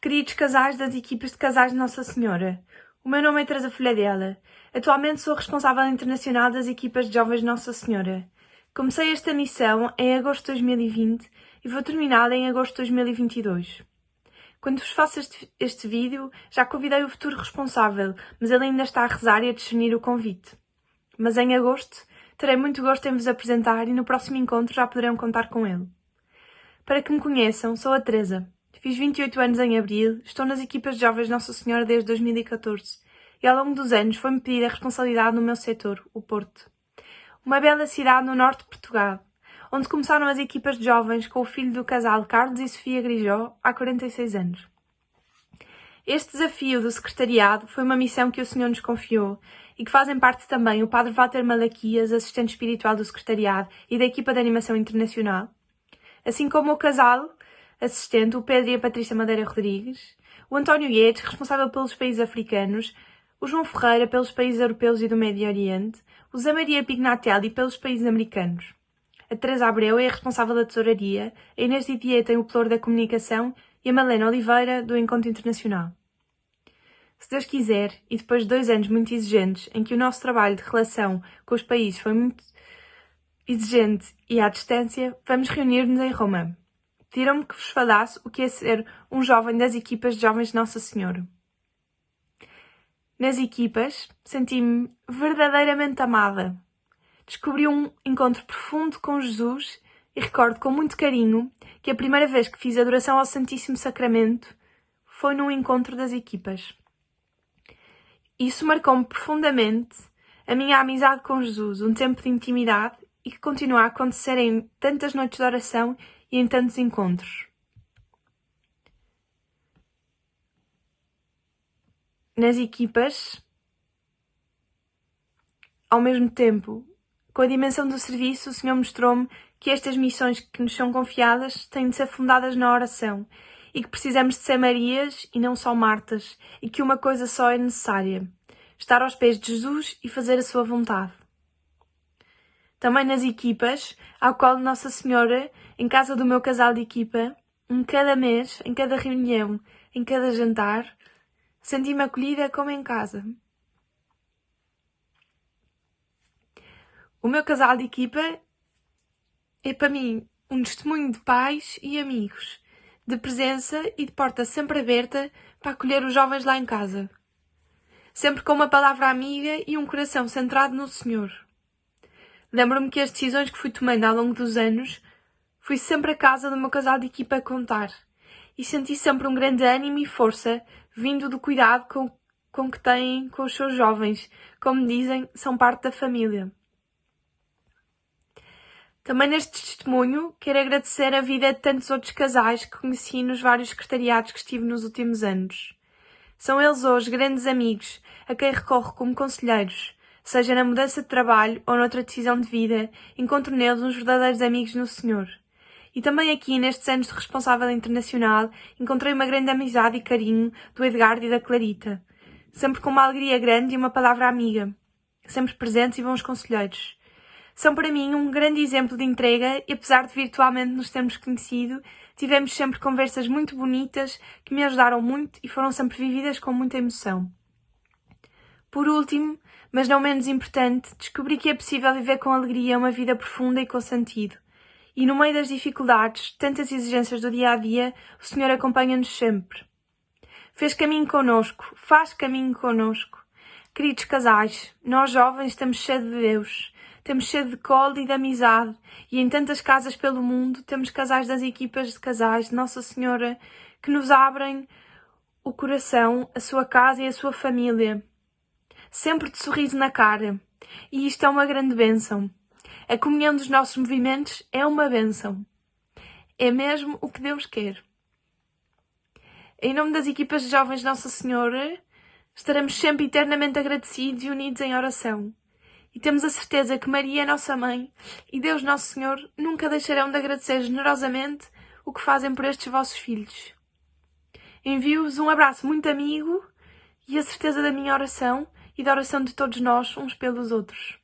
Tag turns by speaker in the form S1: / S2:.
S1: Queridos casais das equipas de casais de Nossa Senhora, o meu nome é Teresa Folhadela. Atualmente sou responsável internacional das equipas de jovens de Nossa Senhora. Comecei esta missão em agosto de 2020 e vou terminá-la em agosto de 2022. Quando vos faço este vídeo, já convidei o futuro responsável, mas ele ainda está a rezar e a discernir o convite. Mas em agosto, terei muito gosto em vos apresentar e no próximo encontro já poderão contar com ele. Para que me conheçam, sou a Teresa. Fiz 28 anos em abril, estou nas equipas de jovens Nossa Senhora desde 2014 e ao longo dos anos foi-me pedida a responsabilidade no meu setor, o Porto. Uma bela cidade no norte de Portugal, onde começaram as equipas de jovens com o filho do casal Carlos e Sofia Grijó há 46 anos. Este desafio do secretariado foi uma missão que o Senhor nos confiou e que fazem parte também o Padre Walter Malaquias, assistente espiritual do secretariado e da equipa de animação internacional, assim como o casal assistente, o Pedro e a Patrícia Madeira Rodrigues, o António Guedes, responsável pelos países africanos, o João Ferreira pelos países europeus e do Médio Oriente, o Zé Maria Pignatelli pelos países americanos. A Teresa Abreu é a responsável da tesouraria, a Inês Didier tem o pelouro da comunicação e a Malena Oliveira do Encontro Internacional. Se Deus quiser, e depois de 2 anos muito exigentes, em que o nosso trabalho de relação com os países foi muito exigente e à distância, vamos reunir-nos em Roma. Pediram-me que vos falasse o que é ser um jovem das equipas de jovens de Nossa Senhora. Nas equipas, senti-me verdadeiramente amada. Descobri um encontro profundo com Jesus e recordo com muito carinho que a primeira vez que fiz adoração ao Santíssimo Sacramento foi num encontro das equipas. Isso marcou-me profundamente a minha amizade com Jesus, um tempo de intimidade e que continua a acontecer em tantas noites de oração e em tantos encontros. Nas equipas, ao mesmo tempo, com a dimensão do serviço, o Senhor mostrou-me que estas missões que nos são confiadas têm de ser fundadas na oração e que precisamos de ser Marias e não só Martas e que uma coisa só é necessária: estar aos pés de Jesus e fazer a sua vontade. Também nas equipas, ao colo de Nossa Senhora, em casa do meu casal de equipa, em cada mês, em cada reunião, em cada jantar, senti-me acolhida como em casa. O meu casal de equipa é para mim um testemunho de pais e amigos, de presença e de porta sempre aberta para acolher os jovens lá em casa. Sempre com uma palavra amiga e um coração centrado no Senhor. Lembro-me que as decisões que fui tomando ao longo dos anos, fui sempre à casa do meu casal de equipa a contar e senti sempre um grande ânimo e força vindo do cuidado com que têm com os seus jovens, como dizem, são parte da família. Também neste testemunho quero agradecer a vida de tantos outros casais que conheci nos vários secretariados que estive nos últimos anos. São eles hoje grandes amigos a quem recorro como conselheiros, seja na mudança de trabalho ou noutra decisão de vida, encontro neles uns verdadeiros amigos no Senhor. E também aqui, nestes anos de responsável internacional, encontrei uma grande amizade e carinho do Edgardo e da Clarita, sempre com uma alegria grande e uma palavra amiga, sempre presentes e bons conselheiros. São para mim um grande exemplo de entrega e apesar de virtualmente nos termos conhecido, tivemos sempre conversas muito bonitas que me ajudaram muito e foram sempre vividas com muita emoção. Por último, mas não menos importante, descobri que é possível viver com alegria uma vida profunda e com sentido. E no meio das dificuldades, tantas exigências do dia-a-dia, o Senhor acompanha-nos sempre. Fez caminho connosco, faz caminho connosco. Queridos casais, nós jovens temos sede de Deus, temos sede de colo e de amizade, e em tantas casas pelo mundo temos casais das equipas de casais de Nossa Senhora que nos abrem o coração, a sua casa e a sua família. Sempre de sorriso na cara. E isto é uma grande bênção. A comunhão dos nossos movimentos é uma bênção. É mesmo o que Deus quer. Em nome das equipas de jovens de Nossa Senhora, estaremos sempre eternamente agradecidos e unidos em oração. E temos a certeza que Maria é nossa Mãe e Deus Nosso Senhor nunca deixarão de agradecer generosamente o que fazem por estes vossos filhos. Envio-vos um abraço muito amigo e a certeza da minha oração e da oração de todos nós uns pelos outros.